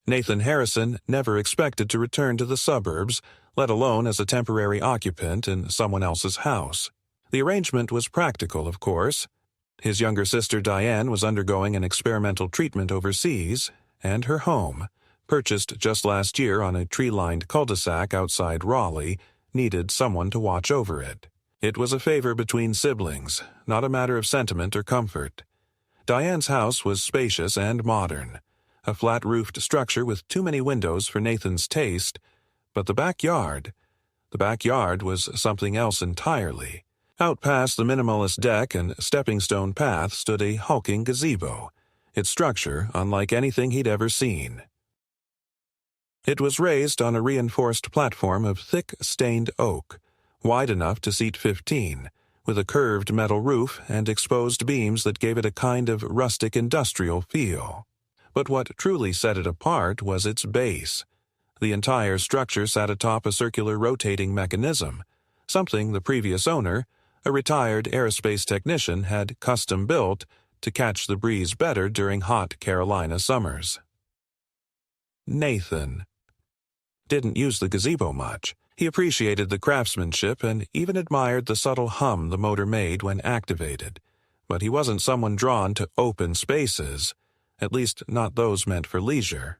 Nathan Harrison never expected to return to the suburbs, let alone as a temporary occupant in someone else's house. The arrangement was practical, of course. His younger sister Diane was undergoing an experimental treatment overseas, and her home, purchased just last year on a tree-lined cul-de-sac outside Raleigh, needed someone to watch over it. It was a favor between siblings, not a matter of sentiment or comfort. Diane's house was spacious and modern, a flat-roofed structure with too many windows for Nathan's taste, but the backyard was something else entirely. Out past the minimalist deck and stepping-stone path stood a hulking gazebo, its structure unlike anything he'd ever seen. It was raised on a reinforced platform of thick, stained oak, wide enough to seat 15, with a curved metal roof and exposed beams that gave it a kind of rustic industrial feel. But what truly set it apart was its base. The entire structure sat atop a circular rotating mechanism, something the previous owner, a retired aerospace technician, had custom-built to catch the breeze better during hot Carolina summers. Nathan didn't use the gazebo much. He appreciated the craftsmanship and even admired the subtle hum the motor made when activated. But he wasn't someone drawn to open spaces, at least not those meant for leisure.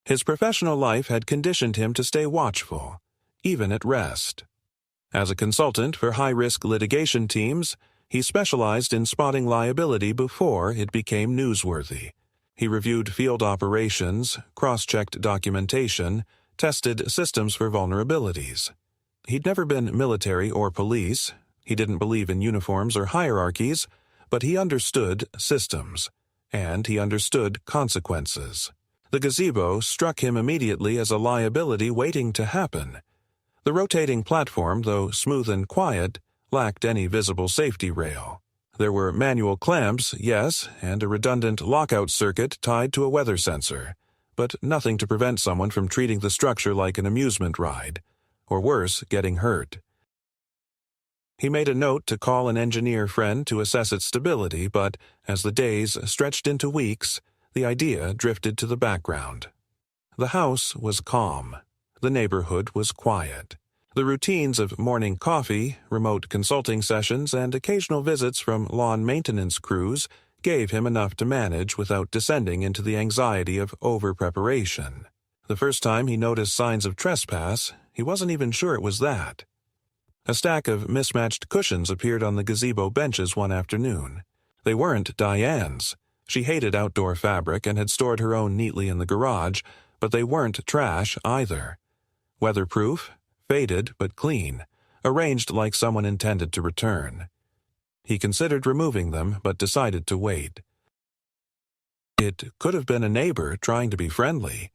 His professional life had conditioned him to stay watchful, even at rest. As a consultant for high-risk litigation teams, he specialized in spotting liability before it became newsworthy. He reviewed field operations, cross-checked documentation, tested systems for vulnerabilities. He'd never been military or police. He didn't believe in uniforms or hierarchies, but he understood systems, and he understood consequences. The gazebo struck him immediately as a liability waiting to happen. The rotating platform, though smooth and quiet, lacked any visible safety rail. There were manual clamps, yes, and a redundant lockout circuit tied to a weather sensor, but nothing to prevent someone from treating the structure like an amusement ride, or worse, getting hurt. He made a note to call an engineer friend to assess its stability, but as the days stretched into weeks, the idea drifted to the background. The house was calm. The neighborhood was quiet. The routines of morning coffee, remote consulting sessions, and occasional visits from lawn maintenance crews gave him enough to manage without descending into the anxiety of over-preparation. The first time he noticed signs of trespass, he wasn't even sure it was that. A stack of mismatched cushions appeared on the gazebo benches one afternoon. They weren't Diane's. She hated outdoor fabric and had stored her own neatly in the garage, but they weren't trash either. Weatherproof, faded but clean, arranged like someone intended to return. He considered removing them, but decided to wait. It could have been a neighbor trying to be friendly,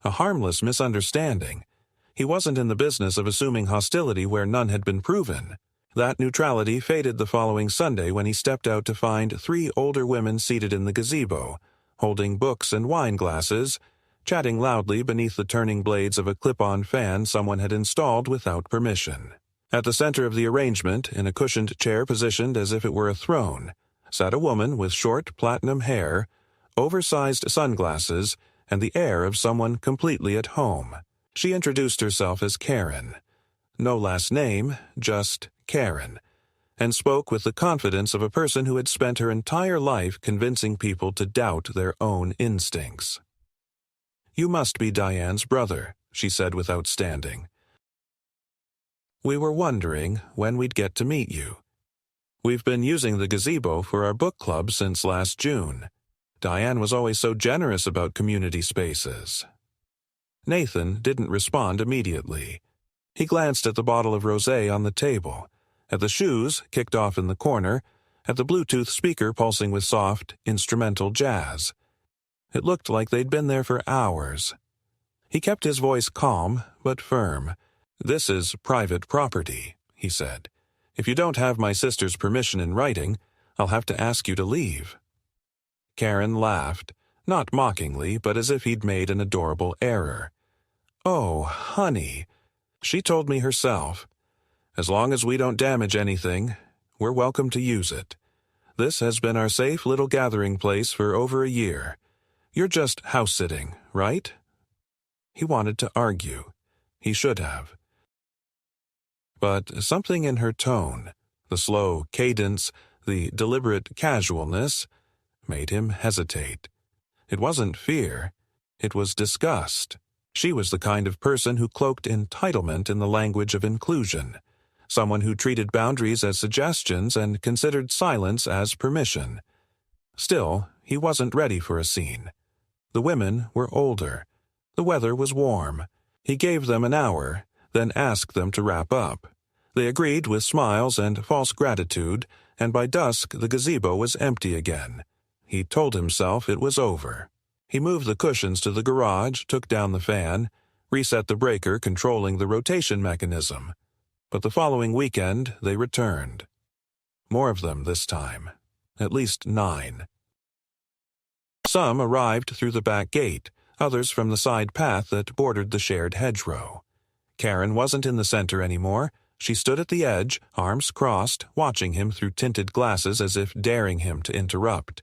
a harmless misunderstanding. He wasn't in the business of assuming hostility where none had been proven. That neutrality faded the following Sunday when he stepped out to find 3 older women seated in the gazebo, holding books and wine glasses, chatting loudly beneath the turning blades of a clip-on fan someone had installed without permission. At the center of the arrangement, in a cushioned chair positioned as if it were a throne, sat a woman with short platinum hair, oversized sunglasses, and the air of someone completely at home. She introduced herself as Karen. No last name, just Karen, and spoke with the confidence of a person who had spent her entire life convincing people to doubt their own instincts. "You must be Diane's brother," she said without standing. "We were wondering when we'd get to meet you. We've been using the gazebo for our book club since last June. Diane was always so generous about community spaces." Nathan didn't respond immediately. He glanced at the bottle of rosé on the table, at the shoes kicked off in the corner, at the Bluetooth speaker pulsing with soft, instrumental jazz. It looked like they'd been there for hours. He kept his voice calm but firm. "This is private property," he said. "If you don't have my sister's permission in writing, I'll have to ask you to leave." Karen laughed, not mockingly, but as if he'd made an adorable error. "Oh, honey. She told me herself. As long as we don't damage anything, we're welcome to use it. This has been our safe little gathering place for over a year. "You're just house-sitting, right?" He wanted to argue. He should have. But something in her tone, the slow cadence, the deliberate casualness, made him hesitate. It wasn't fear. It was disgust. She was the kind of person who cloaked entitlement in the language of inclusion, someone who treated boundaries as suggestions and considered silence as permission. Still, he wasn't ready for a scene. The women were older. The weather was warm. He gave them an hour, then asked them to wrap up. They agreed with smiles and false gratitude, and by dusk the gazebo was empty again. He told himself it was over. He moved the cushions to the garage, took down the fan, reset the breaker controlling the rotation mechanism. But the following weekend they returned. More of them this time. At least 9. Some arrived through the back gate, others from the side path that bordered the shared hedgerow. Karen wasn't in the center anymore. She stood at the edge, arms crossed, watching him through tinted glasses as if daring him to interrupt.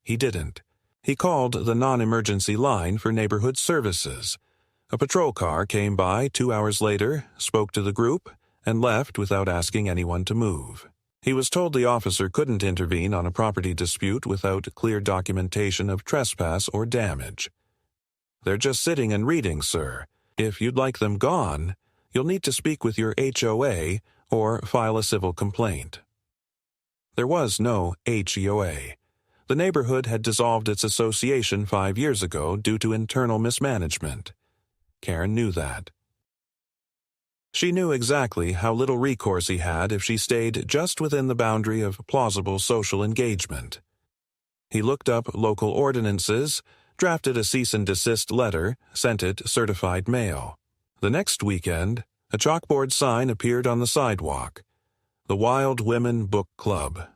He didn't. He called the non-emergency line for neighborhood services. A patrol car came by 2 hours later, spoke to the group, and left without asking anyone to move. He was told the officer couldn't intervene on a property dispute without clear documentation of trespass or damage. "They're just sitting and reading, sir. If you'd like them gone, you'll need to speak with your HOA or file a civil complaint." There was no HOA. The neighborhood had dissolved its association 5 years ago due to internal mismanagement. Karen knew that. She knew exactly how little recourse he had if she stayed just within the boundary of plausible social engagement. He looked up local ordinances, drafted a cease and desist letter, sent it certified mail. The next weekend, a chalkboard sign appeared on the sidewalk. The Wild Women Book Club,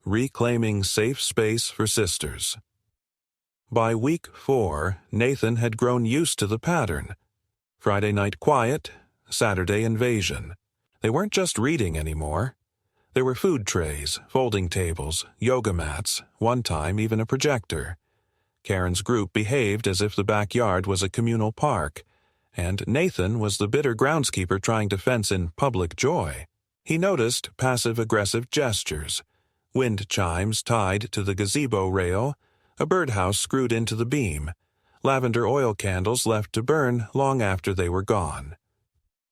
reclaiming safe space for sisters. By week 4, Nathan had grown used to the pattern. Friday night quiet, Saturday invasion. They weren't just reading anymore. There were food trays, folding tables, yoga mats, one time even a projector. Karen's group behaved as if the backyard was a communal park, and Nathan was the bitter groundskeeper trying to fence in public joy. He noticed passive-aggressive gestures, wind chimes tied to the gazebo rail, a birdhouse screwed into the beam, lavender oil candles left to burn long after they were gone.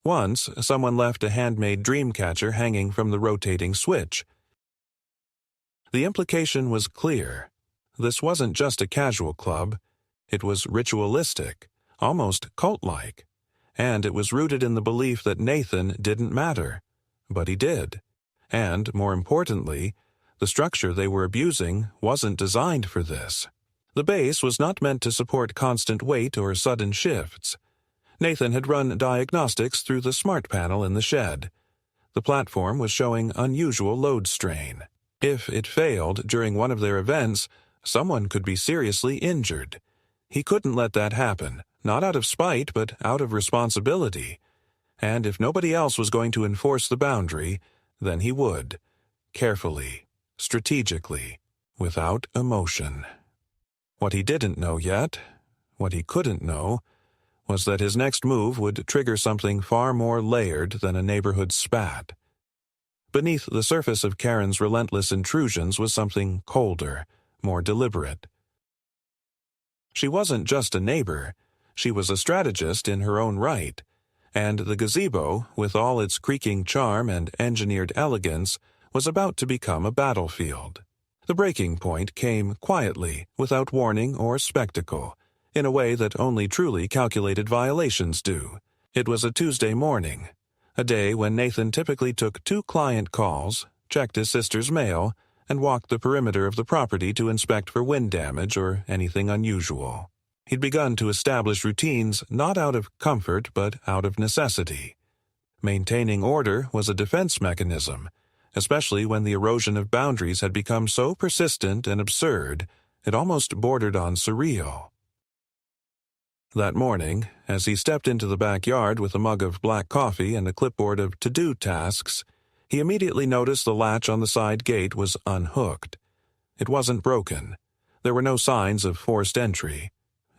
Once, someone left a handmade dream catcher hanging from the rotating switch. The implication was clear. This wasn't just a casual club. It was ritualistic, almost cult-like, and it was rooted in the belief that Nathan didn't matter. But he did. And, more importantly, the structure they were abusing wasn't designed for this. The base was not meant to support constant weight or sudden shifts. Nathan had run diagnostics through the smart panel in the shed. The platform was showing unusual load strain. If it failed during one of their events, someone could be seriously injured. He couldn't let that happen, not out of spite, but out of responsibility. And if nobody else was going to enforce the boundary, then he would. Carefully, strategically, without emotion. What he didn't know yet, what he couldn't know, was that his next move would trigger something far more layered than a neighborhood spat. Beneath the surface of Karen's relentless intrusions was something colder, more deliberate. She wasn't just a neighbor, she was a strategist in her own right, and the gazebo, with all its creaking charm and engineered elegance, was about to become a battlefield. The breaking point came quietly, without warning or spectacle, in a way that only truly calculated violations do. It was a Tuesday morning, a day when Nathan typically took 2 client calls, checked his sister's mail, and walked the perimeter of the property to inspect for wind damage or anything unusual. He'd begun to establish routines not out of comfort but out of necessity. Maintaining order was a defense mechanism, especially when the erosion of boundaries had become so persistent and absurd it almost bordered on surreal. That morning, as he stepped into the backyard with a mug of black coffee and a clipboard of to-do tasks, he immediately noticed the latch on the side gate was unhooked. It wasn't broken. There were no signs of forced entry.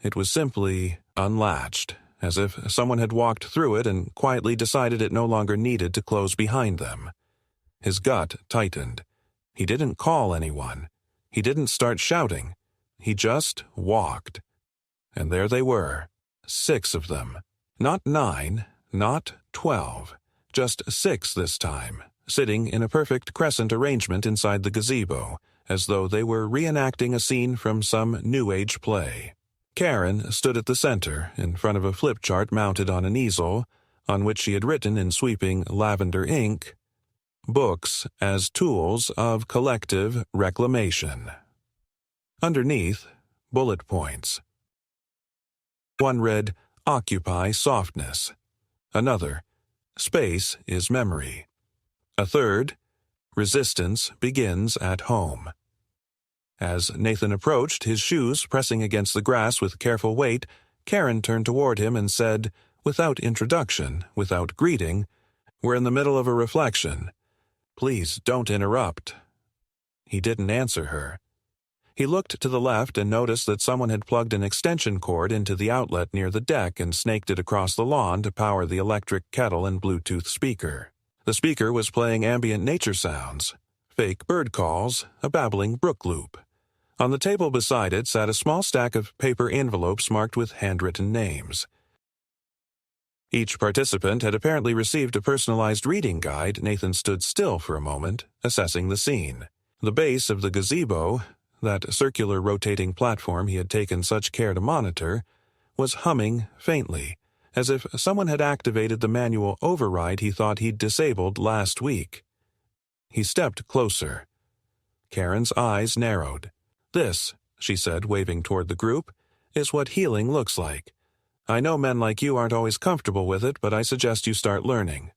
It was simply unlatched, as if someone had walked through it and quietly decided it no longer needed to close behind them. His gut tightened. He didn't call anyone. He didn't start shouting. He just walked. And there they were, 6 of them. Not 9, not 12, just 6 this time, sitting in a perfect crescent arrangement inside the gazebo, as though they were reenacting a scene from some New Age play. Karen stood at the center, in front of a flip chart mounted on an easel, on which she had written in sweeping lavender ink, "Books as Tools of Collective Reclamation." Underneath, bullet points. One read, "Occupy softness." Another, "Space is memory." A third, "Resistance begins at home." As Nathan approached, his shoes pressing against the grass with careful weight, Karen turned toward him and said, without introduction, without greeting, "We're in the middle of a reflection. Please don't interrupt." He didn't answer her. He looked to the left and noticed that someone had plugged an extension cord into the outlet near the deck and snaked it across the lawn to power the electric kettle and Bluetooth speaker. The speaker was playing ambient nature sounds, fake bird calls, a babbling brook loop. On the table beside it sat a small stack of paper envelopes marked with handwritten names. Each participant had apparently received a personalized reading guide. Nathan stood still for a moment, assessing the scene. The base of the gazebo, that circular rotating platform he had taken such care to monitor, was humming faintly, as if someone had activated the manual override he thought he'd disabled last week. He stepped closer. Karen's eyes narrowed. "This," she said, waving toward the group, "is what healing looks like. I know men like you aren't always comfortable with it, but I suggest you start learning."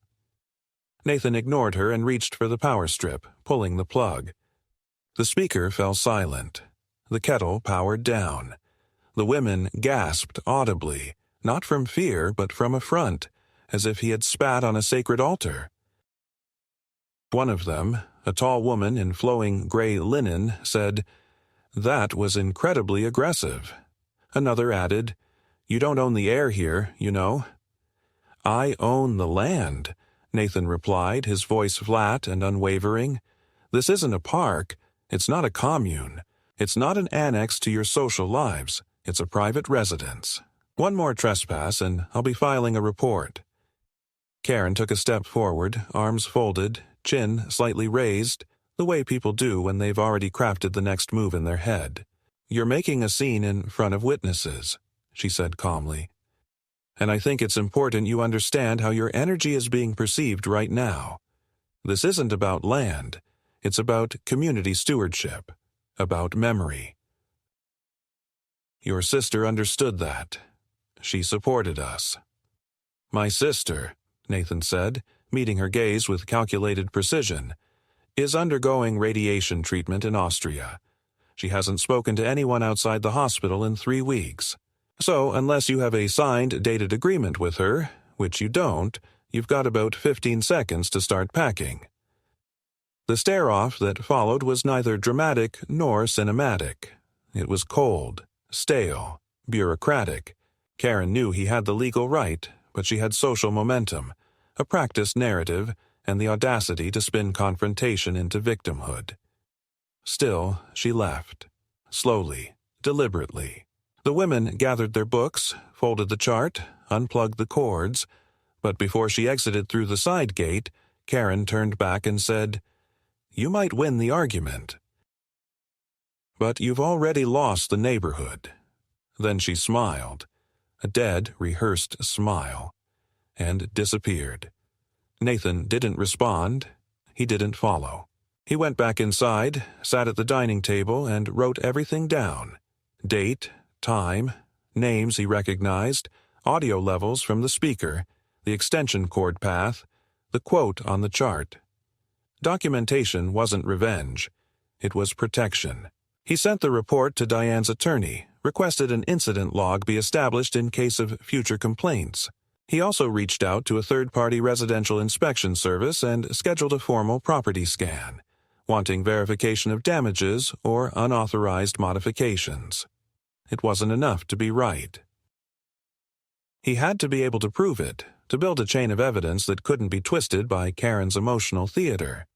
Nathan ignored her and reached for the power strip, pulling the plug. The speaker fell silent. The kettle powered down. The women gasped audibly, not from fear, but from affront, as if he had spat on a sacred altar. One of them, a tall woman in flowing gray linen, said, "That was incredibly aggressive." Another added, "You don't own the air here, you know." "I own the land," Nathan replied, his voice flat and unwavering. "This isn't a park. It's not a commune. It's not an annex to your social lives. It's a private residence. One more trespass and I'll be filing a report." Karen took a step forward, arms folded, chin slightly raised, the way people do when they've already crafted the next move in their head. "You're making a scene in front of witnesses," she said calmly. "And I think it's important you understand how your energy is being perceived right now. This isn't about land. It's about community stewardship, about memory. Your sister understood that. She supported us." "My sister," Nathan said, meeting her gaze with calculated precision, "is undergoing radiation treatment in Austria. She hasn't spoken to anyone outside the hospital in 3 weeks. So, unless you have a signed, dated agreement with her, which you don't, you've got about 15 seconds to start packing." The stare-off that followed was neither dramatic nor cinematic. It was cold, stale, bureaucratic. Karen knew he had the legal right, but she had social momentum, a practiced narrative, and the audacity to spin confrontation into victimhood. Still, she left. Slowly, deliberately. The women gathered their books, folded the chart, unplugged the cords, but before she exited through the side gate, Karen turned back and said, "You might win the argument, but you've already lost the neighborhood." Then she smiled, a dead, rehearsed smile, and disappeared. Nathan didn't respond. He didn't follow. He went back inside, sat at the dining table, and wrote everything down. Date, time, names he recognized, audio levels from the speaker, the extension cord path, the quote on the chart. Documentation wasn't revenge. It was protection. He sent the report to Diane's attorney, requested an incident log be established in case of future complaints. He also reached out to a third-party residential inspection service and scheduled a formal property scan, wanting verification of damages or unauthorized modifications. It wasn't enough to be right. He had to be able to prove it, to build a chain of evidence that couldn't be twisted by Karen's emotional theater.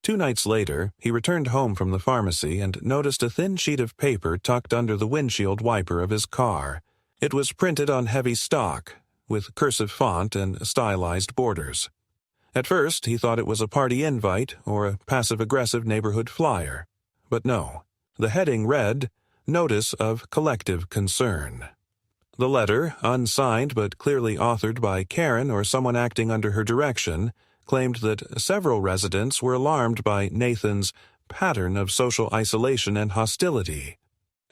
2 nights later, he returned home from the pharmacy and noticed a thin sheet of paper tucked under the windshield wiper of his car. It was printed on heavy stock, with cursive font and stylized borders. At first, he thought it was a party invite or a passive-aggressive neighborhood flyer. But no. The heading read, "Notice of Collective Concern." The letter, unsigned but clearly authored by Karen or someone acting under her direction, claimed that several residents were alarmed by Nathan's pattern of social isolation and hostility,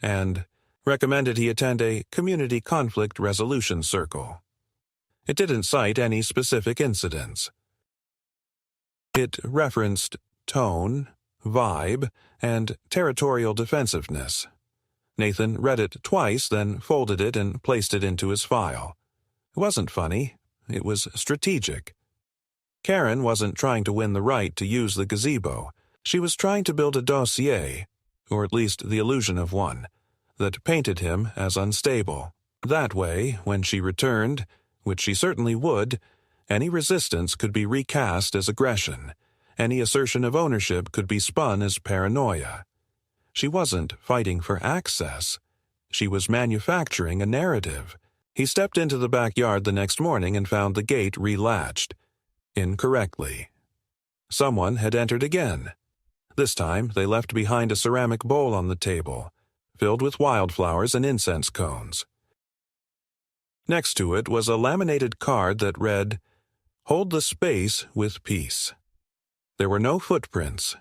and recommended he attend a community conflict resolution circle. It didn't cite any specific incidents. It referenced tone, vibe, and territorial defensiveness. Nathan read it twice, then folded it and placed it into his file. It wasn't funny. It was strategic. Karen wasn't trying to win the right to use the gazebo. She was trying to build a dossier, or at least the illusion of one, that painted him as unstable. That way, when she returned, which she certainly would, any resistance could be recast as aggression. Any assertion of ownership could be spun as paranoia. She wasn't fighting for access. She was manufacturing a narrative. He stepped into the backyard the next morning and found the gate relatched. Incorrectly. Someone had entered again. This time, they left behind a ceramic bowl on the table, filled with wildflowers and incense cones. Next to it was a laminated card that read, "Hold the space with peace." There were no footprints,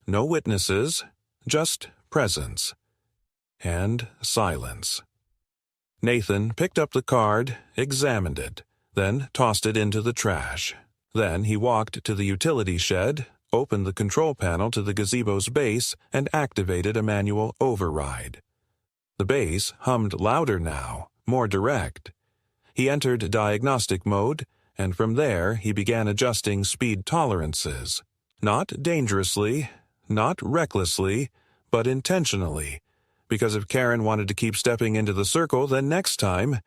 no witnesses, just presence and silence. Nathan picked up the card, examined it, then tossed it into the trash. Then he walked to the utility shed, opened the control panel to the gazebo's base, and activated a manual override. The base hummed louder now, more direct. He entered diagnostic mode, and from there he began adjusting speed tolerances. Not dangerously, not recklessly, but intentionally, because if Karen wanted to keep stepping into the circle, then next time,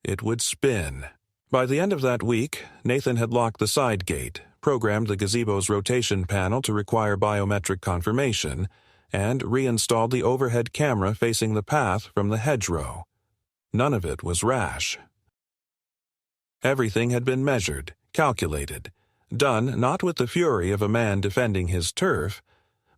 it would spin. By the end of that week, Nathan had locked the side gate, programmed the gazebo's rotation panel to require biometric confirmation, and reinstalled the overhead camera facing the path from the hedgerow. None of it was rash. Everything had been measured, calculated, done not with the fury of a man defending his turf,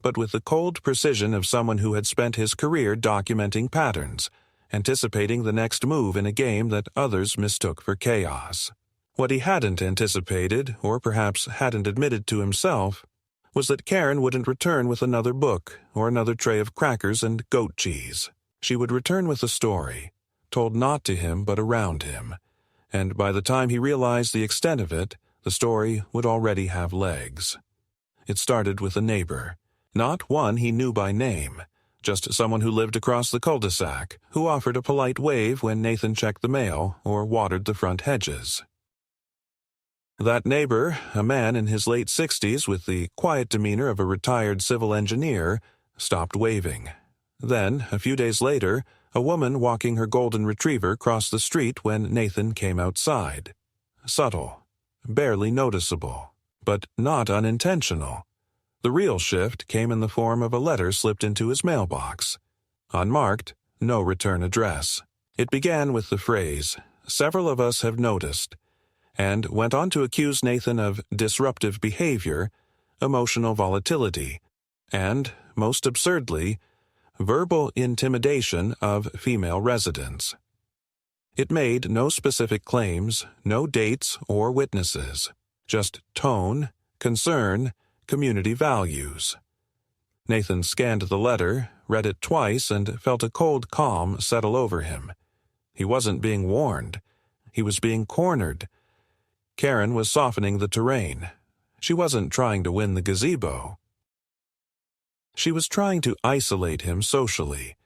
but with the cold precision of someone who had spent his career documenting patterns, anticipating the next move in a game that others mistook for chaos. What he hadn't anticipated, or perhaps hadn't admitted to himself, was that Karen wouldn't return with another book or another tray of crackers and goat cheese. She would return with a story, told not to him but around him, and by the time he realized the extent of it, the story would already have legs. It started with a neighbor, not one he knew by name, just someone who lived across the cul-de-sac, who offered a polite wave when Nathan checked the mail or watered the front hedges. That neighbor, a man in his late 60s with the quiet demeanor of a retired civil engineer, stopped waving. Then, a few days later, a woman walking her golden retriever crossed the street when Nathan came outside. Subtle, barely noticeable, but not unintentional. The real shift came in the form of a letter slipped into his mailbox. Unmarked, no return address. It began with the phrase, "Several of us have noticed," and went on to accuse Nathan of disruptive behavior, emotional volatility, and, most absurdly, verbal intimidation of female residents. It made no specific claims, no dates or witnesses, just tone, concern, community values. Nathan scanned the letter, read it twice, and felt a cold calm settle over him. He wasn't being warned. He was being cornered. Karen was softening the terrain. She wasn't trying to win the gazebo. She was trying to isolate him socially,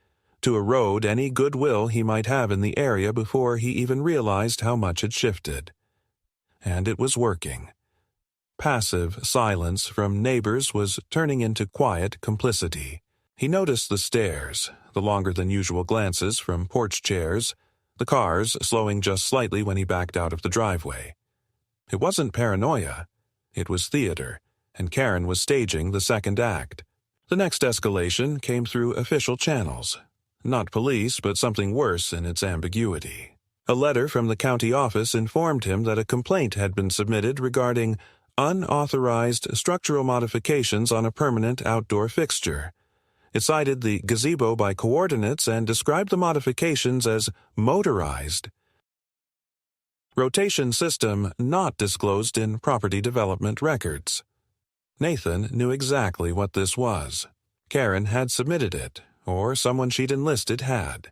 to erode any goodwill he might have in the area before he even realized how much had shifted. And it was working. Passive silence from neighbors was turning into quiet complicity. He noticed the stairs, the longer-than-usual glances from porch chairs, the cars slowing just slightly when he backed out of the driveway. It wasn't paranoia. It was theater, and Karen was staging the second act. The next escalation came through official channels. Not police, but something worse in its ambiguity. A letter from the county office informed him that a complaint had been submitted regarding unauthorized structural modifications on a permanent outdoor fixture. It cited the gazebo by coordinates and described the modifications as motorized. Rotation system not disclosed in property development records. Nathan knew exactly what this was. Karen had submitted it, or someone she'd enlisted had.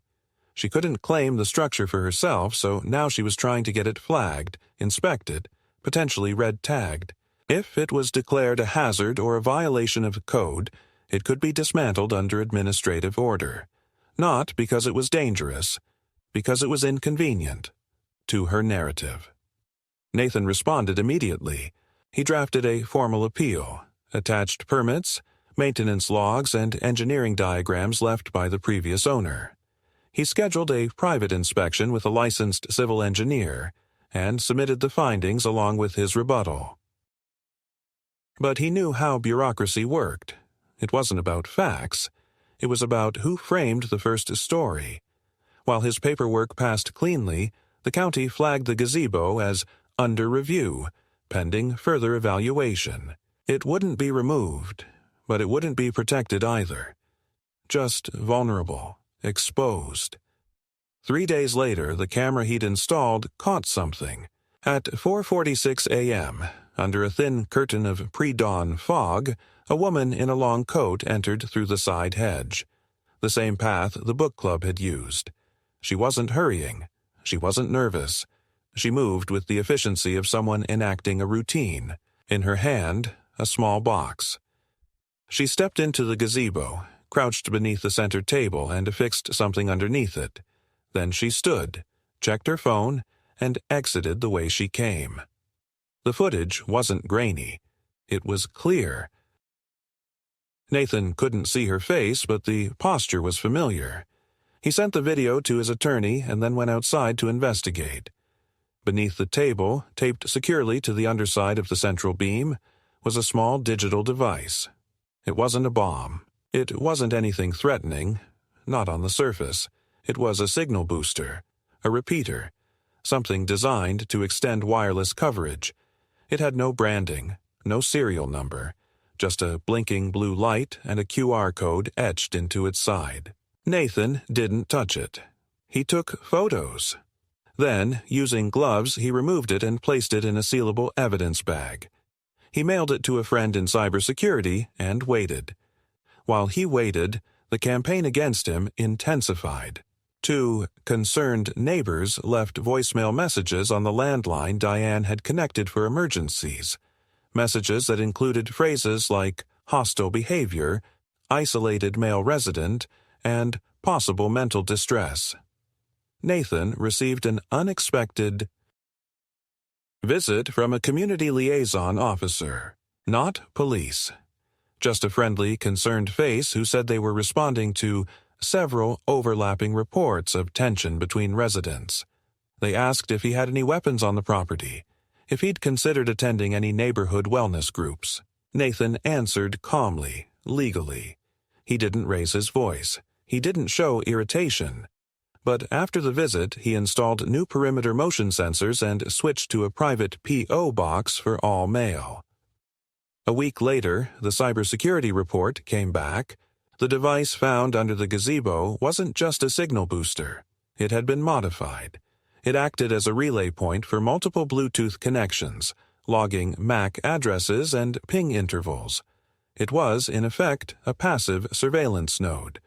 She couldn't claim the structure for herself, so now she was trying to get it flagged, inspected, potentially red-tagged. If it was declared a hazard or a violation of code, it could be dismantled under administrative order. Not because it was dangerous, because it was inconvenient to her narrative. Nathan responded immediately. He drafted a formal appeal, attached permits, maintenance logs, and engineering diagrams left by the previous owner. He scheduled a private inspection with a licensed civil engineer and submitted the findings along with his rebuttal. But he knew how bureaucracy worked. It wasn't about facts. It was about who framed the first story. While his paperwork passed cleanly, the county flagged the gazebo as under review, pending further evaluation. It wouldn't be removed, but it wouldn't be protected either. Just vulnerable, exposed. 3 days later, the camera he'd installed caught something. At 4:46 a.m., under a thin curtain of pre-dawn fog, a woman in a long coat entered through the side hedge. The same path the book club had used. She wasn't hurrying. She wasn't nervous. She moved with the efficiency of someone enacting a routine. In her hand, a small box. She stepped into the gazebo, crouched beneath the center table, and affixed something underneath it. Then she stood, checked her phone, and exited the way she came. The footage wasn't grainy. It was clear. Nathan couldn't see her face, but the posture was familiar. He sent the video to his attorney and then went outside to investigate. Beneath the table, taped securely to the underside of the central beam, was a small digital device. It wasn't a bomb. It wasn't anything threatening, not on the surface. It was a signal booster, a repeater, something designed to extend wireless coverage. It had no branding, no serial number, just a blinking blue light and a QR code etched into its side. Nathan didn't touch it. He took photos. Then, using gloves, he removed it and placed it in a sealable evidence bag. He mailed it to a friend in cybersecurity and waited. While he waited, the campaign against him intensified. 2 concerned neighbors left voicemail messages on the landline Diane had connected for emergencies. Messages that included phrases like hostile behavior, isolated male resident, and possible mental distress. Nathan received an unexpected visit from a community liaison officer, not police. Just a friendly, concerned face who said they were responding to several overlapping reports of tension between residents. They asked if he had any weapons on the property, if he'd considered attending any neighborhood wellness groups. Nathan answered calmly, legally. He didn't raise his voice. He didn't show irritation. But after the visit, he installed new perimeter motion sensors and switched to a private P.O. box for all mail. A week later, the cybersecurity report came back. The device found under the gazebo wasn't just a signal booster. It had been modified. It acted as a relay point for multiple Bluetooth connections, logging MAC addresses and ping intervals. It was, in effect, a passive surveillance node.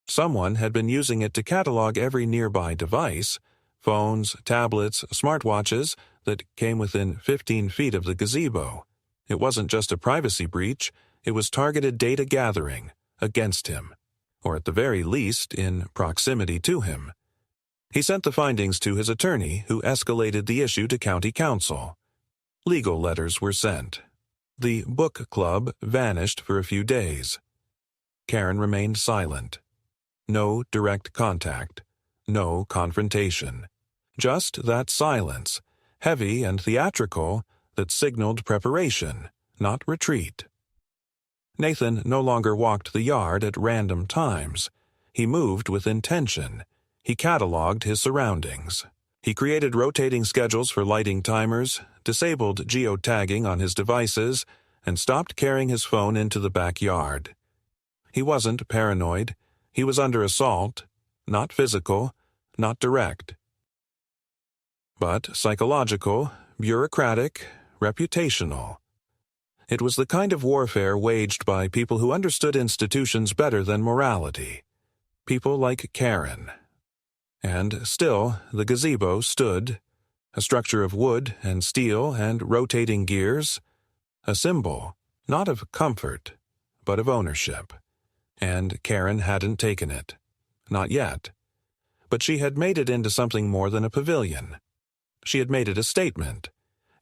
Someone had been using it to catalog every nearby device, phones, tablets, smartwatches, that came within 15 feet of the gazebo. It wasn't just a privacy breach, it was targeted data gathering against him, or at the very least, in proximity to him. He sent the findings to his attorney, who escalated the issue to county council. Legal letters were sent. The book club vanished for a few days. Karen remained silent. No direct contact. No confrontation. Just that silence, heavy and theatrical, that signaled preparation, not retreat. Nathan no longer walked the yard at random times. He moved with intention. He cataloged his surroundings. He created rotating schedules for lighting timers, disabled geotagging on his devices, and stopped carrying his phone into the backyard. He wasn't paranoid. He was under assault, not physical, not direct, but psychological, bureaucratic, reputational. It was the kind of warfare waged by people who understood institutions better than morality. People like Karen. And still, the gazebo stood, a structure of wood and steel and rotating gears, a symbol, not of comfort, but of ownership. And Karen hadn't taken it. Not yet. But she had made it into something more than a pavilion. She had made it a statement.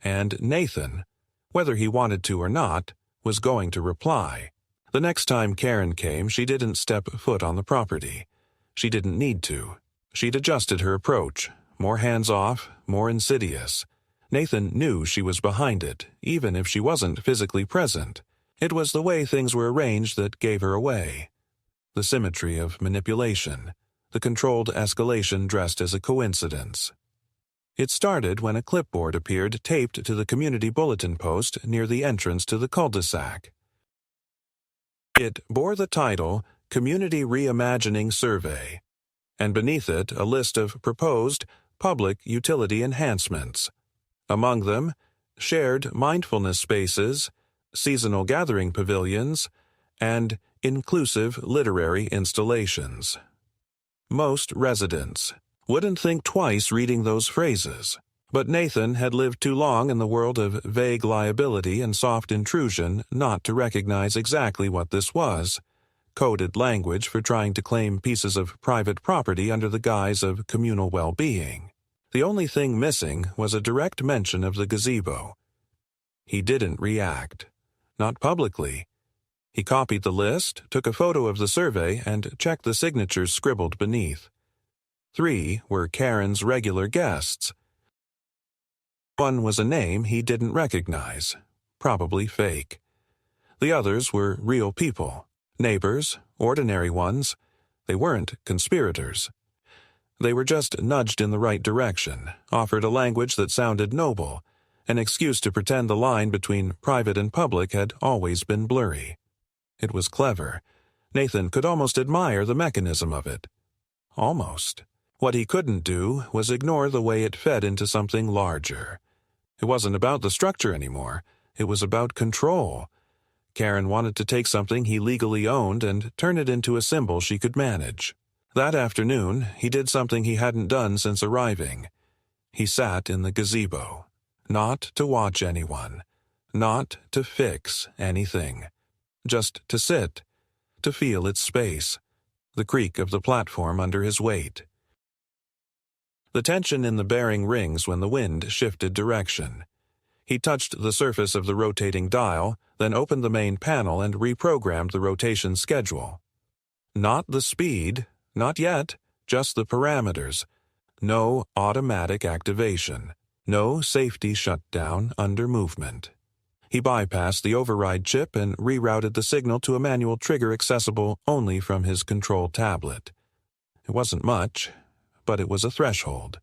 And Nathan, whether he wanted to or not, was going to reply. The next time Karen came, she didn't step foot on the property. She didn't need to. She'd adjusted her approach, more hands-off, more insidious. Nathan knew she was behind it, even if she wasn't physically present. It was the way things were arranged that gave her away. The symmetry of manipulation, the controlled escalation dressed as a coincidence. It started when a clipboard appeared taped to the community bulletin post near the entrance to the cul-de-sac. It bore the title Community Reimagining Survey, and beneath it a list of proposed public utility enhancements. Among them, shared mindfulness spaces, seasonal gathering pavilions, and inclusive literary installations. Most residents wouldn't think twice reading those phrases, but Nathan had lived too long in the world of vague liability and soft intrusion not to recognize exactly what this was, coded language for trying to claim pieces of private property under the guise of communal well-being. The only thing missing was a direct mention of the gazebo. He didn't react. Not publicly. He copied the list, took a photo of the survey, and checked the signatures scribbled beneath. 3 were Karen's regular guests. 1 was a name he didn't recognize, probably fake. The others were real people, neighbors, ordinary ones. They weren't conspirators. They were just nudged in the right direction, offered a language that sounded noble, an excuse to pretend the line between private and public had always been blurry. It was clever. Nathan could almost admire the mechanism of it. Almost. What he couldn't do was ignore the way it fed into something larger. It wasn't about the structure anymore. It was about control. Karen wanted to take something he legally owned and turn it into a symbol she could manage. That afternoon, he did something he hadn't done since arriving. He sat in the gazebo. Not to watch anyone. Not to fix anything. Just to sit. To feel its space. The creak of the platform under his weight. The tension in the bearing rings when the wind shifted direction. He touched the surface of the rotating dial, then opened the main panel and reprogrammed the rotation schedule. Not the speed, not yet, just the parameters. No automatic activation. No safety shutdown under movement. He bypassed the override chip and rerouted the signal to a manual trigger accessible only from his control tablet. It wasn't much, but it was a threshold.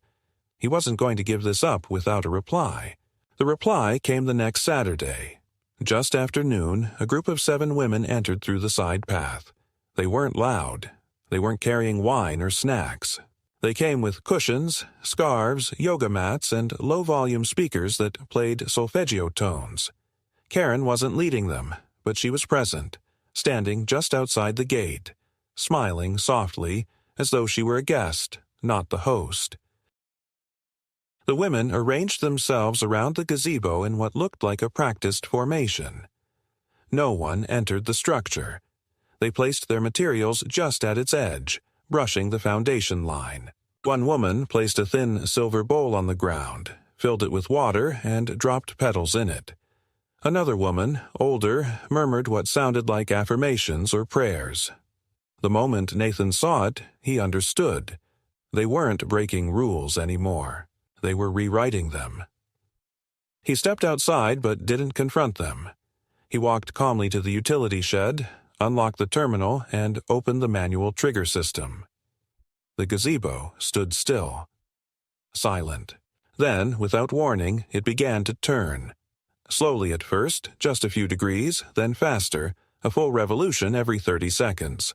He wasn't going to give this up without a reply. The reply came the next Saturday. Just after noon, a group of 7 women entered through the side path. They weren't loud. They weren't carrying wine or snacks. They came with cushions, scarves, yoga mats, and low-volume speakers that played solfeggio tones. Karen wasn't leading them, but she was present, standing just outside the gate, smiling softly, as though she were a guest, not the host. The women arranged themselves around the gazebo in what looked like a practiced formation. No one entered the structure. They placed their materials just at its edge, brushing the foundation line. One woman placed a thin silver bowl on the ground, filled it with water, and dropped petals in it. Another woman, older, murmured what sounded like affirmations or prayers. The moment Nathan saw it, he understood. They weren't breaking rules anymore. They were rewriting them. He stepped outside but didn't confront them. He walked calmly to the utility shed, unlocked the terminal, and opened the manual trigger system. The gazebo stood still, silent. Then, without warning, it began to turn. Slowly at first, just a few degrees, then faster, a full revolution every 30 seconds.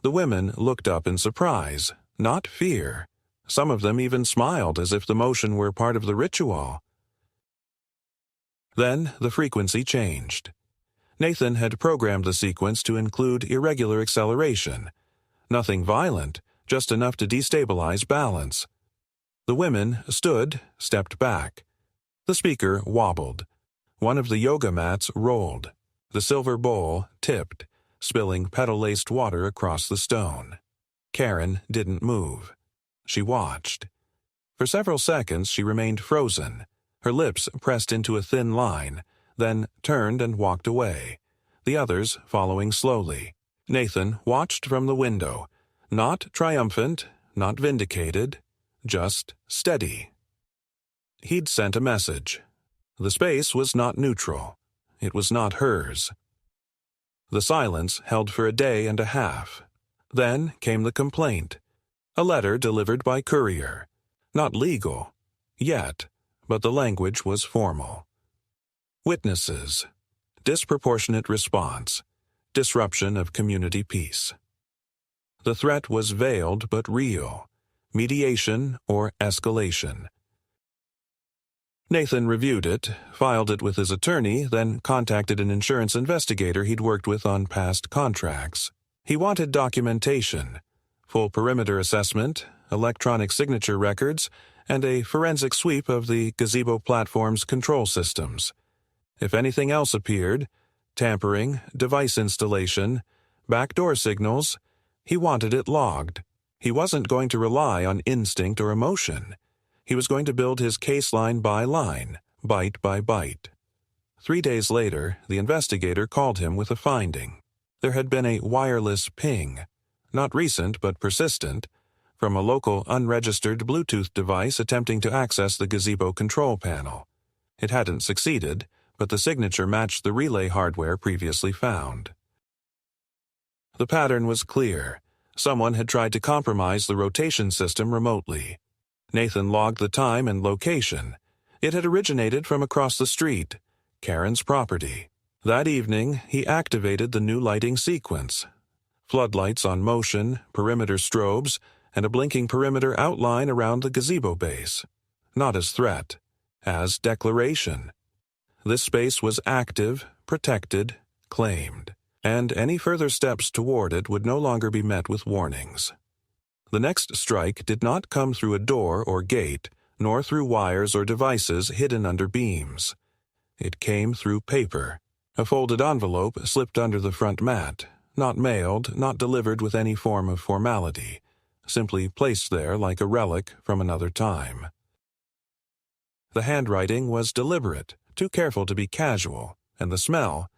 The women looked up in surprise, not fear. Some of them even smiled as if the motion were part of the ritual. Then the frequency changed. Nathan had programmed the sequence to include irregular acceleration. Nothing violent, just enough to destabilize balance. The women stood, stepped back. The speaker wobbled. One of the yoga mats rolled. The silver bowl tipped, spilling petal-laced water across the stone. Karen didn't move. She watched. For several seconds she remained frozen, her lips pressed into a thin line, then turned and walked away, the others following slowly. Nathan watched from the window, not triumphant, not vindicated, just steady. He'd sent a message. The space was not neutral. It was not hers. The silence held for a day and a half. Then came the complaint. A letter delivered by courier. Not legal, yet, but the language was formal. Witnesses. Disproportionate response. Disruption of community peace. The threat was veiled but real. Mediation or escalation. Nathan reviewed it, filed it with his attorney, then contacted an insurance investigator he'd worked with on past contracts. He wanted documentation, full perimeter assessment, electronic signature records, and a forensic sweep of the Gazebo platform's control systems. If anything else appeared, tampering, device installation, backdoor signals, he wanted it logged. He wasn't going to rely on instinct or emotion. He was going to build his case line by line, byte by byte. 3 days later, the investigator called him with a finding. There had been a wireless ping, not recent but persistent, from a local unregistered Bluetooth device attempting to access the Gazebo control panel. It hadn't succeeded, but the signature matched the relay hardware previously found. The pattern was clear. Someone had tried to compromise the rotation system remotely. Nathan logged the time and location. It had originated from across the street, Karen's property. That evening, he activated the new lighting sequence. Floodlights on motion, perimeter strobes, and a blinking perimeter outline around the gazebo base. Not as threat, as declaration. This space was active, protected, claimed, and any further steps toward it would no longer be met with warnings. The next strike did not come through a door or gate, nor through wires or devices hidden under beams. It came through paper. A folded envelope slipped under the front mat, not mailed, not delivered with any form of formality, simply placed there like a relic from another time. The handwriting was deliberate, too careful to be casual, and the smell,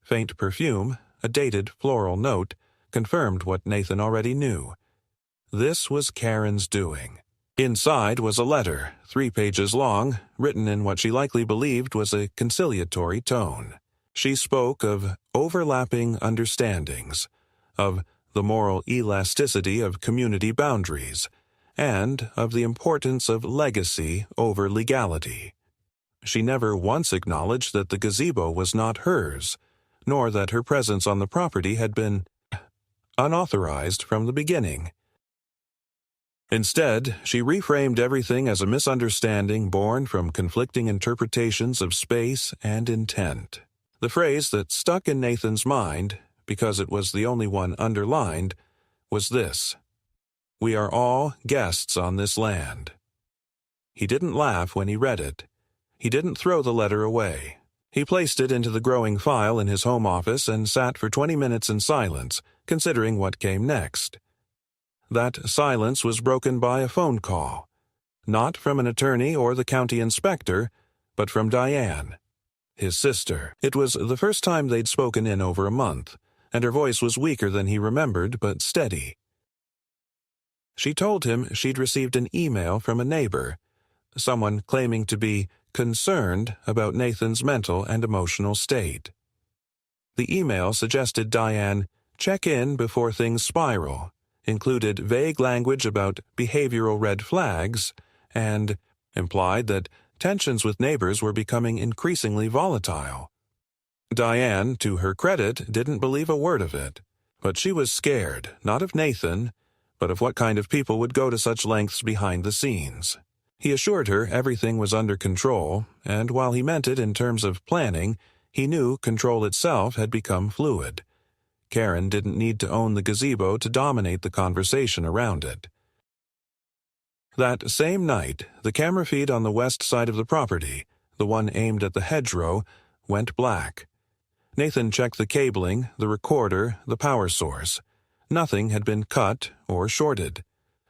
faint perfume, a dated floral note, confirmed what Nathan already knew. This was Karen's doing. Inside was a letter, 3 pages long, written in what she likely believed was a conciliatory tone. She spoke of overlapping understandings, of the moral elasticity of community boundaries, and of the importance of legacy over legality. She never once acknowledged that the gazebo was not hers, nor that her presence on the property had been unauthorized from the beginning. Instead, she reframed everything as a misunderstanding born from conflicting interpretations of space and intent. The phrase that stuck in Nathan's mind, because it was the only one underlined, was this: "We are all guests on this land." He didn't laugh when he read it. He didn't throw the letter away. He placed it into the growing file in his home office and sat for 20 minutes in silence, considering what came next. That silence was broken by a phone call, not from an attorney or the county inspector, but from Diane. his sister. It was the first time they'd spoken in over a month, and her voice was weaker than he remembered, but steady. She told him she'd received an email from a neighbor, someone claiming to be concerned about Nathan's mental and emotional state. The email suggested Diane check in before things spiral, included vague language about behavioral red flags, and implied that tensions with neighbors were becoming increasingly volatile. Diane, to her credit, didn't believe a word of it, but she was scared, not of Nathan, but of what kind of people would go to such lengths behind the scenes. He assured her everything was under control, and while he meant it in terms of planning, he knew control itself had become fluid. Karen didn't need to own the gazebo to dominate the conversation around it. That same night, the camera feed on the west side of the property, the one aimed at the hedgerow, went black. Nathan checked the cabling, the recorder, the power source. Nothing had been cut or shorted.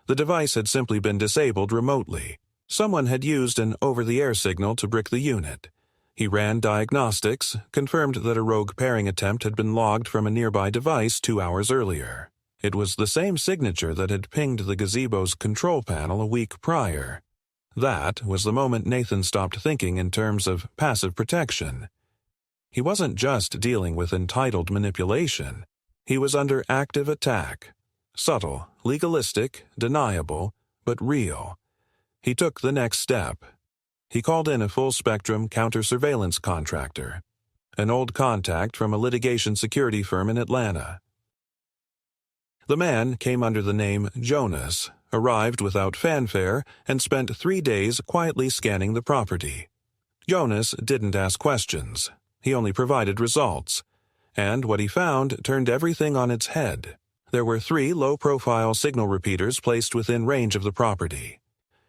The device had simply been disabled remotely. Someone had used an over-the-air signal to brick the unit. He ran diagnostics, confirmed that a rogue pairing attempt had been logged from a nearby device 2 hours earlier. It was the same signature that had pinged the gazebo's control panel a week prior. That was the moment Nathan stopped thinking in terms of passive protection. He wasn't just dealing with entitled manipulation. He was under active attack. Subtle, legalistic, deniable, but real. He took the next step. He called in a full-spectrum counter-surveillance contractor, an old contact from a litigation security firm in Atlanta. The man came under the name Jonas, arrived without fanfare, and spent 3 days quietly scanning the property. Jonas didn't ask questions. He only provided results. And what he found turned everything on its head. There were 3 low-profile signal repeaters placed within range of the property.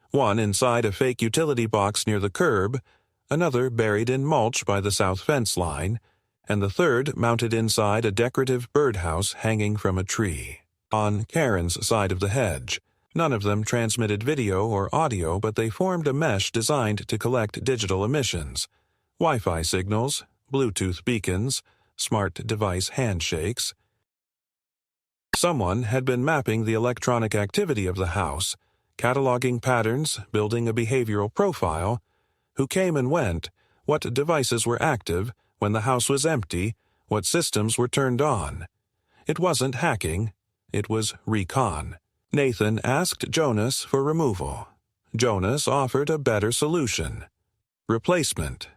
One inside a fake utility box near the curb, another buried in mulch by the south fence line, and the third mounted inside a decorative birdhouse hanging from a tree. On Karen's side of the hedge, none of them transmitted video or audio, but they formed a mesh designed to collect digital emissions, Wi-Fi signals, Bluetooth beacons, smart device handshakes. Someone had been mapping the electronic activity of the house, cataloging patterns, building a behavioral profile, who came and went, what devices were active, when the house was empty, what systems were turned on. It wasn't hacking, it was recon. Nathan asked Jonas for removal. Jonas offered a better solution. Replacement.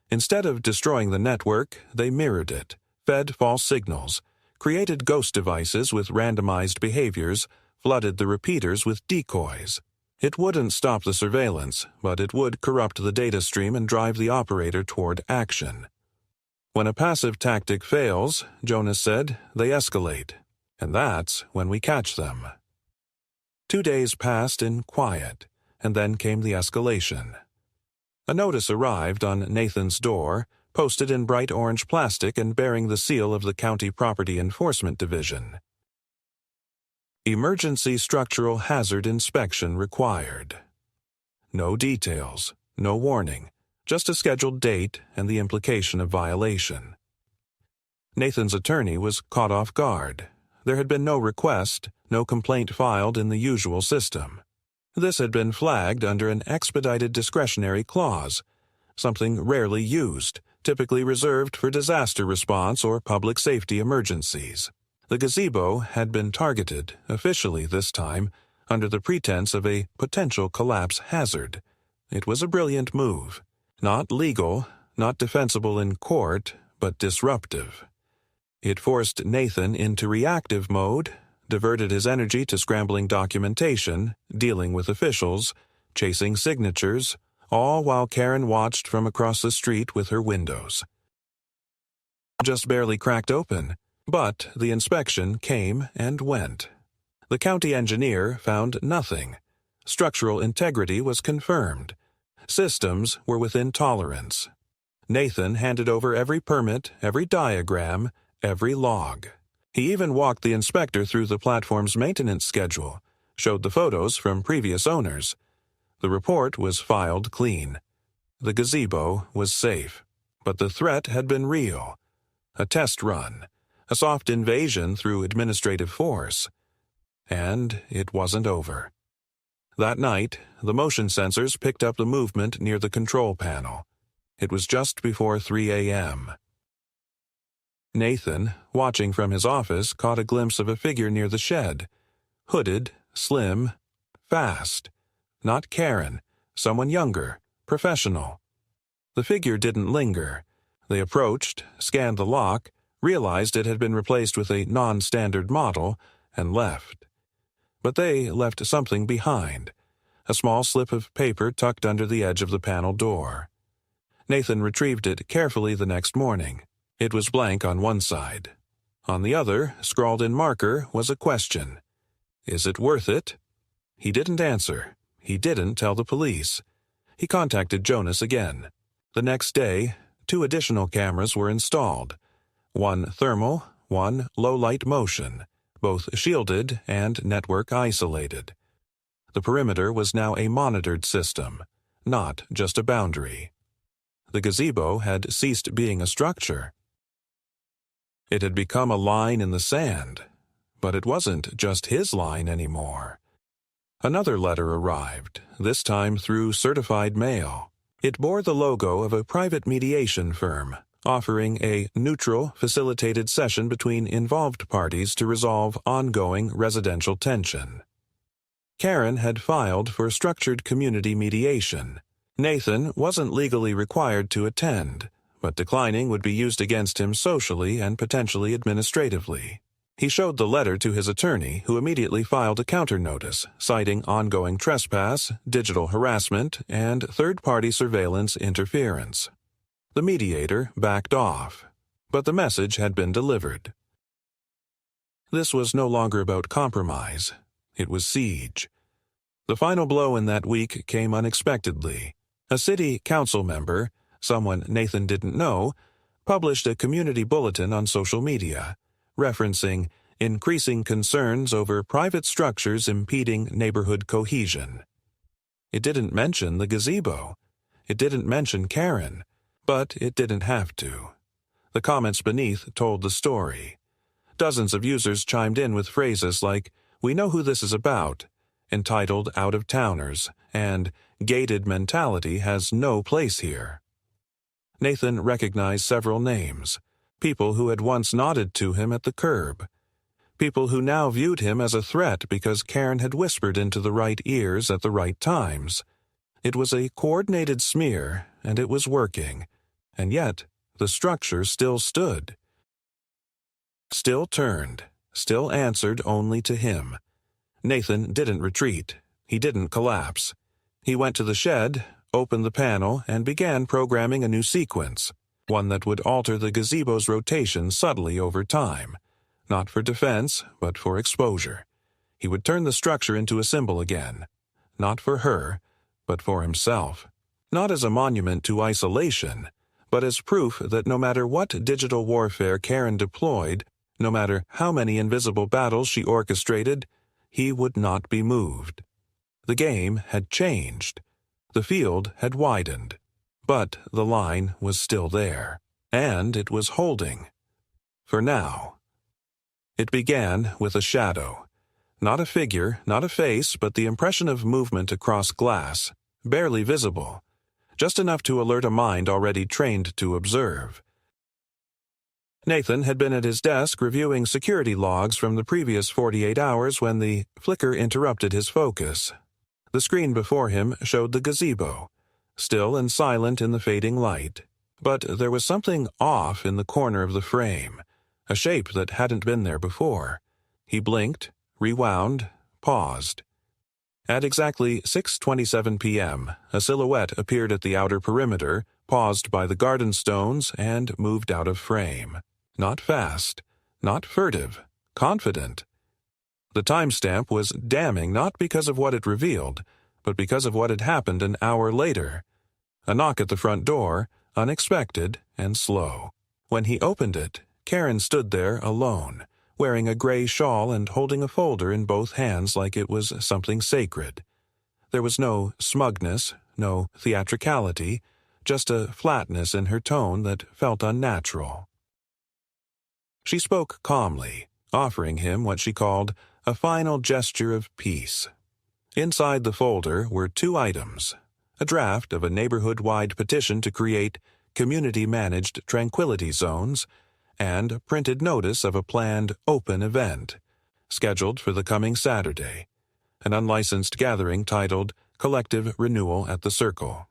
Instead of destroying the network, they mirrored it, fed false signals, created ghost devices with randomized behaviors, flooded the repeaters with decoys. It wouldn't stop the surveillance, but it would corrupt the data stream and drive the operator toward action. When a passive tactic fails, Jonas said, they escalate. And that's when we catch them. 2 days passed in quiet, and then came the escalation. A notice arrived on Nathan's door, posted in bright orange plastic and bearing the seal of the County Property Enforcement Division. Emergency structural hazard inspection required. No details, no warning, just a scheduled date and the implication of violation. Nathan's attorney was caught off guard. There had been no request, no complaint filed in the usual system. This had been flagged under an expedited discretionary clause, something rarely used, typically reserved for disaster response or public safety emergencies. The gazebo had been targeted, officially this time, under the pretense of a potential collapse hazard. It was a brilliant move. Not legal, not defensible in court, but disruptive. It forced Nathan into reactive mode, diverted his energy to scrambling documentation, dealing with officials, chasing signatures, all while Karen watched from across the street with her windows. Just barely cracked open, but the inspection came and went. The county engineer found nothing. Structural integrity was confirmed. Systems were within tolerance. Nathan handed over every permit, every diagram, every log. He even walked the inspector through the platform's maintenance schedule, showed the photos from previous owners. The report was filed clean. The gazebo was safe. But the threat had been real. A test run. A soft invasion through administrative force. And it wasn't over. That night, the motion sensors picked up the movement near the control panel. It was just before 3 a.m. Nathan, watching from his office, caught a glimpse of a figure near the shed. Hooded, slim, fast. Not Karen, someone younger, professional. The figure didn't linger. They approached, scanned the lock, realized it had been replaced with a non-standard model, and left. But they left something behind. A small slip of paper tucked under the edge of the panel door. Nathan retrieved it carefully the next morning. It was blank on one side. On the other, scrawled in marker, was a question. Is it worth it? He didn't answer. He didn't tell the police. He contacted Jonas again. The next day, 2 additional cameras were installed. One thermal, one low-light motion, both shielded and network isolated. The perimeter was now a monitored system, not just a boundary. The gazebo had ceased being a structure. It had become a line in the sand, but it wasn't just his line anymore. Another letter arrived, this time through certified mail. It bore the logo of a private mediation firm, offering a neutral, facilitated session between involved parties to resolve ongoing residential tension. Karen had filed for structured community mediation. Nathan wasn't legally required to attend, but declining would be used against him socially and potentially administratively. He showed the letter to his attorney, who immediately filed a counter-notice, citing ongoing trespass, digital harassment, and third-party surveillance interference. The mediator backed off, but the message had been delivered. This was no longer about compromise. It was siege. The final blow in that week came unexpectedly. A city council member, someone Nathan didn't know, published a community bulletin on social media, referencing increasing concerns over private structures impeding neighborhood cohesion. It didn't mention the gazebo. It didn't mention Karen, but it didn't have to. The comments beneath told the story. Dozens of users chimed in with phrases like, "We know who this is about," entitled out-of-towners, and gated mentality has no place here. Nathan recognized several names, people who had once nodded to him at the curb, people who now viewed him as a threat because Karen had whispered into the right ears at the right times. It was a coordinated smear, and it was working, and yet the structure still stood. Still turned, still answered only to him. Nathan didn't retreat. He didn't collapse. He went to the shed, opened the panel, and began programming a new sequence, one that would alter the gazebo's rotation subtly over time, not for defense, but for exposure. He would turn the structure into a symbol again, not for her, but for himself. Not as a monument to isolation, but as proof that no matter what digital warfare Karen deployed, no matter how many invisible battles she orchestrated, he would not be moved. The game had changed. The field had widened. But the line was still there. And it was holding. For now. It began with a shadow. Not a figure, not a face, but the impression of movement across glass, barely visible. Just enough to alert a mind already trained to observe. Nathan had been at his desk reviewing security logs from the previous 48 hours when the flicker interrupted his focus. The screen before him showed the gazebo, still and silent in the fading light. But there was something off in the corner of the frame, a shape that hadn't been there before. He blinked, rewound, paused. At exactly 6:27 p.m., a silhouette appeared at the outer perimeter, paused by the garden stones, and moved out of frame. Not fast, not furtive, confident. The timestamp was damning not because of what it revealed, but because of what had happened an hour later. A knock at the front door, unexpected and slow. When he opened it, Karen stood there alone, wearing a gray shawl and holding a folder in both hands like it was something sacred. There was no smugness, no theatricality, just a flatness in her tone that felt unnatural. She spoke calmly, offering him what she called a final gesture of peace. Inside the folder were 2 items: a draft of a neighborhood-wide petition to create community-managed tranquility zones, and a printed notice of a planned open event, scheduled for the coming Saturday, an unlicensed gathering titled Collective Renewal at the Circle.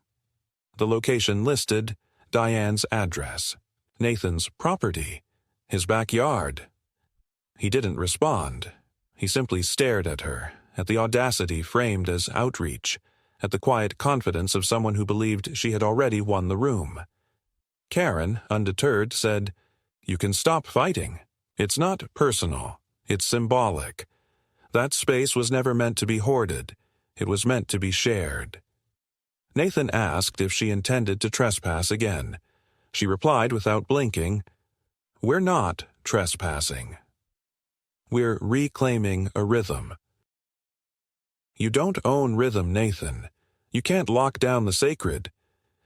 The location listed: Diane's address, Nathan's property, his backyard. He didn't respond. He simply stared at her, at the audacity framed as outreach, at the quiet confidence of someone who believed she had already won the room. Karen, undeterred, said, "You can stop fighting. It's not personal. It's symbolic. That space was never meant to be hoarded. It was meant to be shared." Nathan asked if she intended to trespass again. She replied without blinking, "We're not trespassing. We're reclaiming a rhythm." "You don't own rhythm, Nathan. You can't lock down the sacred."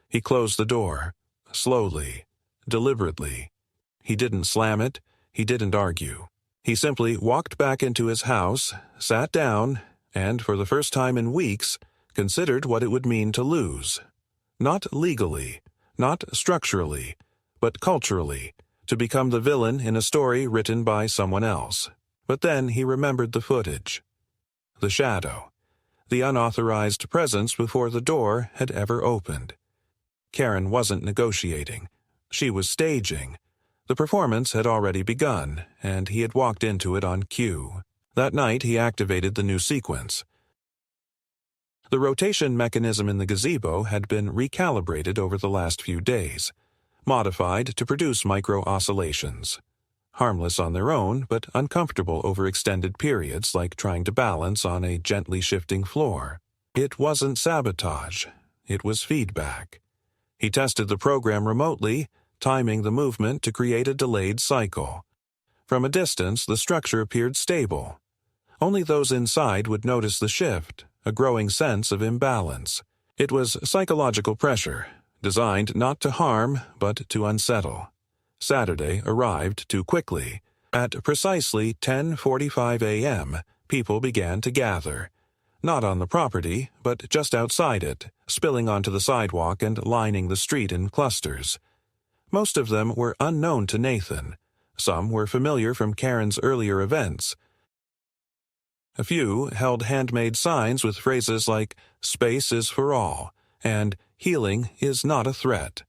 He closed the door, slowly, deliberately. He didn't slam it. He didn't argue. He simply walked back into his house, sat down, and for the first time in weeks, considered what it would mean to lose. Not legally, not structurally, but culturally, to become the villain in a story written by someone else. But then he remembered the footage. The shadow. The unauthorized presence before the door had ever opened. Karen wasn't negotiating. She was staging. The performance had already begun, and he had walked into it on cue. That night he activated the new sequence. The rotation mechanism in the gazebo had been recalibrated over the last few days, modified to produce micro-oscillations. Harmless on their own, but uncomfortable over extended periods, like trying to balance on a gently shifting floor. It wasn't sabotage. It was feedback. He tested the program remotely, timing the movement to create a delayed cycle. From a distance, the structure appeared stable. Only those inside would notice the shift, a growing sense of imbalance. It was psychological pressure, designed not to harm, but to unsettle. Saturday arrived too quickly. At precisely 10:45 a.m., people began to gather. Not on the property, but just outside it, spilling onto the sidewalk and lining the street in clusters. Most of them were unknown to Nathan. Some were familiar from Karen's earlier events. A few held handmade signs with phrases like "Space is for all" and "Healing is not a threat."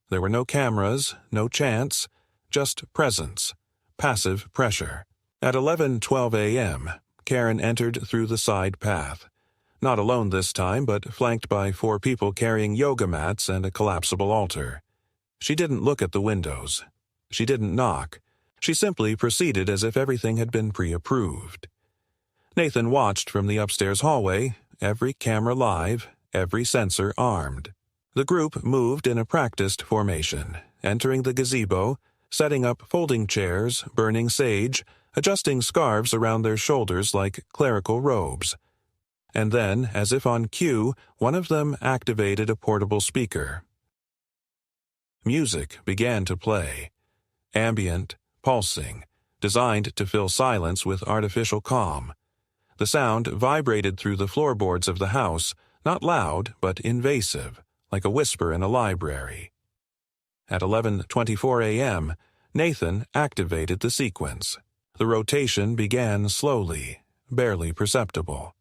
There were no cameras, no chants, just presence, passive pressure. At 11:12 a.m., Karen entered through the side path. Not alone this time, but flanked by 4 people carrying yoga mats and a collapsible altar. She didn't look at the windows. She didn't knock. She simply proceeded as if everything had been pre-approved. Nathan watched from the upstairs hallway, every camera live, every sensor armed. The group moved in a practiced formation, entering the gazebo, setting up folding chairs, burning sage, adjusting scarves around their shoulders like clerical robes. And then, as if on cue, one of them activated a portable speaker. Music began to play. Ambient, pulsing, designed to fill silence with artificial calm. The sound vibrated through the floorboards of the house, not loud, but invasive, like a whisper in a library. At 11:24 a.m., Nathan activated the sequence. The rotation began slowly, barely perceptible.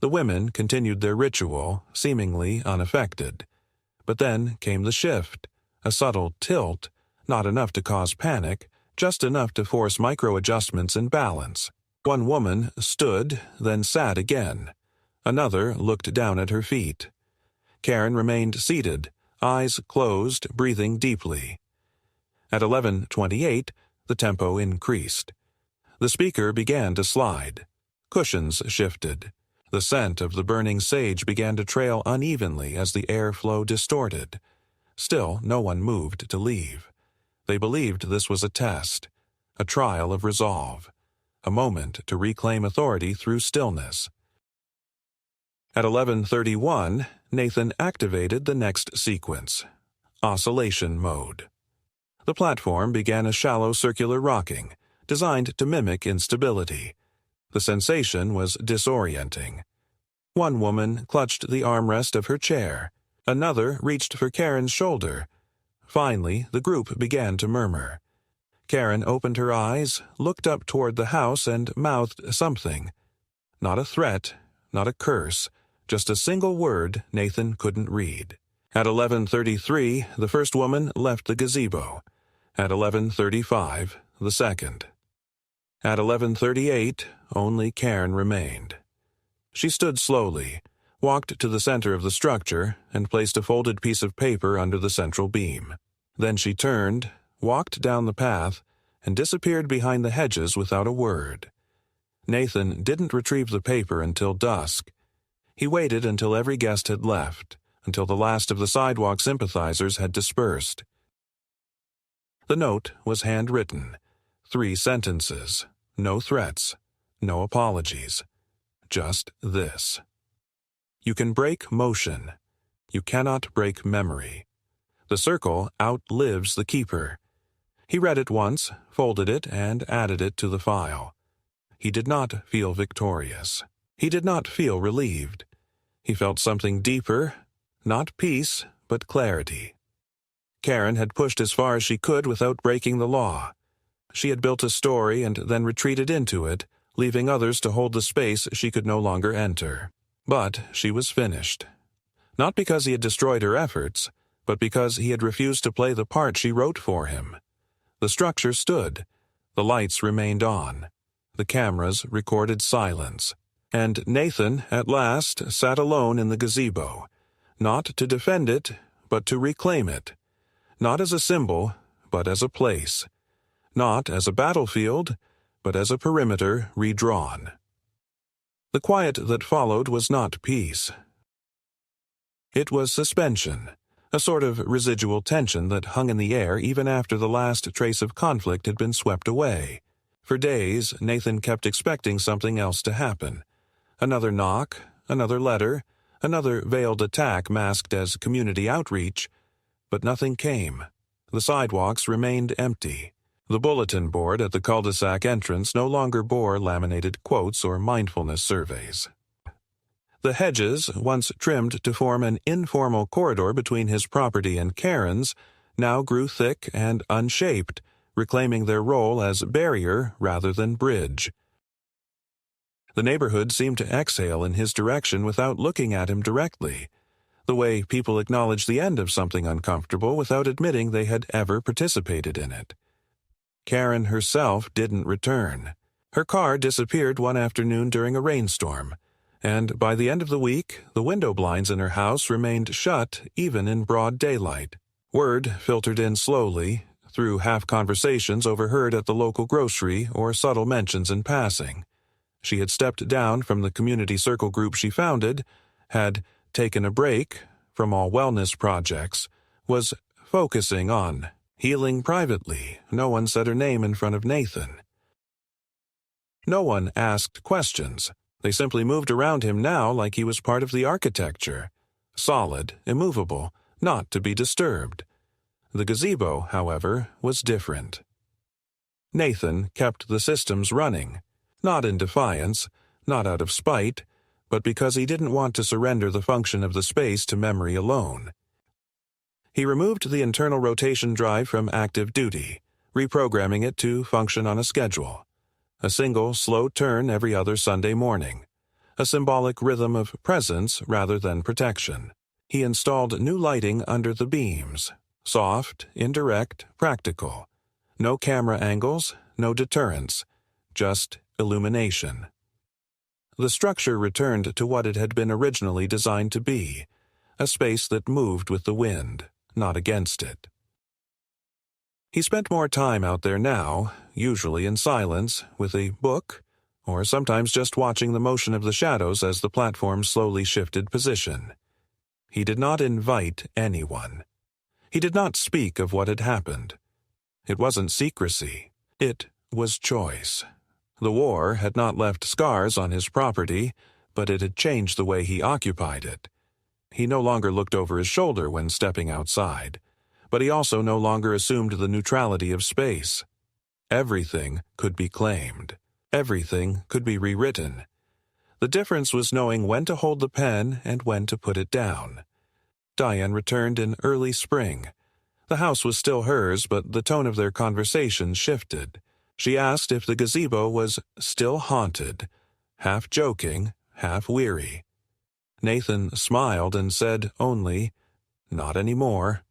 The women continued their ritual, seemingly unaffected. But then came the shift, a subtle tilt, not enough to cause panic, just enough to force micro-adjustments in balance. One woman stood, then sat again. Another looked down at her feet. Karen remained seated, eyes closed, breathing deeply. At 11:28, the tempo increased. The speaker began to slide. Cushions shifted. The scent of the burning sage began to trail unevenly as the airflow distorted. Still, no one moved to leave. They believed this was a test, a trial of resolve, a moment to reclaim authority through stillness. At 11:31, Nathan activated the next sequence. Oscillation mode. The platform began a shallow circular rocking, designed to mimic instability. The sensation was disorienting. One woman clutched the armrest of her chair. Another reached for Karen's shoulder. Finally, the group began to murmur. Karen opened her eyes, looked up toward the house, and mouthed something. Not a threat, not a curse, just a single word Nathan couldn't read. At 11:33, the first woman left the gazebo. At 11:35, the second. At 11:38, only Karen remained. She stood slowly, walked to the center of the structure, and placed a folded piece of paper under the central beam. Then she turned, walked down the path, and disappeared behind the hedges without a word. Nathan didn't retrieve the paper until dusk. He waited until every guest had left, until the last of the sidewalk sympathizers had dispersed. The note was handwritten. 3 sentences. No threats. No apologies. Just this. You can break motion. You cannot break memory. The circle outlives the keeper. He read it once, folded it, and added it to the file. He did not feel victorious. He did not feel relieved. He felt something deeper, not peace, but clarity. Karen had pushed as far as she could without breaking the law. She had built a story and then retreated into it, leaving others to hold the space she could no longer enter. But she was finished. Not because he had destroyed her efforts, but because he had refused to play the part she wrote for him. The structure stood. The lights remained on. The cameras recorded silence. And Nathan, at last, sat alone in the gazebo, not to defend it, but to reclaim it. Not as a symbol, but as a place. Not as a battlefield, but as a perimeter redrawn. The quiet that followed was not peace. It was suspension, a sort of residual tension that hung in the air even after the last trace of conflict had been swept away. For days, Nathan kept expecting something else to happen. Another knock, another letter, another veiled attack masked as community outreach, but nothing came. The sidewalks remained empty. The bulletin board at the cul-de-sac entrance no longer bore laminated quotes or mindfulness surveys. The hedges, once trimmed to form an informal corridor between his property and Karen's, now grew thick and unshaped, reclaiming their role as barrier rather than bridge. The neighborhood seemed to exhale in his direction without looking at him directly, the way people acknowledge the end of something uncomfortable without admitting they had ever participated in it. Karen herself didn't return. Her car disappeared one afternoon during a rainstorm, and by the end of the week, the window blinds in her house remained shut even in broad daylight. Word filtered in slowly, through half-conversations overheard at the local grocery or subtle mentions in passing. She had stepped down from the community circle group she founded, had taken a break from all wellness projects, was focusing on healing privately. No one said her name in front of Nathan. No one asked questions. They simply moved around him now like he was part of the architecture. Solid, immovable, not to be disturbed. The gazebo, however, was different. Nathan kept the systems running, not in defiance, not out of spite, but because he didn't want to surrender the function of the space to memory alone. He removed the internal rotation drive from active duty, reprogramming it to function on a schedule. A single, slow turn every other Sunday morning. A symbolic rhythm of presence rather than protection. He installed new lighting under the beams. Soft, indirect, practical. No camera angles, no deterrence. Just illumination. The structure returned to what it had been originally designed to be. A space that moved with the wind, not against it. He spent more time out there now, usually in silence, with a book, or sometimes just watching the motion of the shadows as the platform slowly shifted position. He did not invite anyone. He did not speak of what had happened. It wasn't secrecy. It was choice. The war had not left scars on his property, but it had changed the way he occupied it. He no longer looked over his shoulder when stepping outside. but he also no longer assumed the neutrality of space. Everything could be claimed. Everything could be rewritten. The difference was knowing when to hold the pen and when to put it down. Diane returned in early spring. The house was still hers, but the tone of their conversation shifted. She asked if the gazebo was still haunted, half joking, half weary. Nathan smiled and said only, "Not anymore."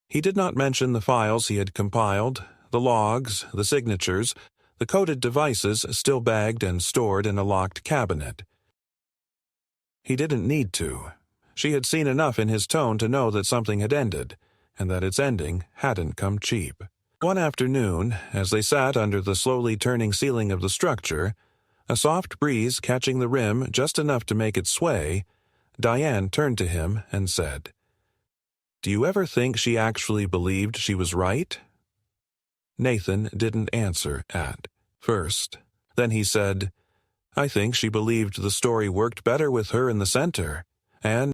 He did not mention the files he had compiled, the logs, the signatures, the coded devices still bagged and stored in a locked cabinet. He didn't need to. She had seen enough in his tone to know that something had ended, and that its ending hadn't come cheap. One afternoon, as they sat under the slowly turning ceiling of the structure, a soft breeze catching the rim just enough to make it sway, Diane turned to him and said, "Do you ever think she actually believed she was right?" Nathan didn't answer at first. Then he said, "I think she believed the story worked better with her in the center, and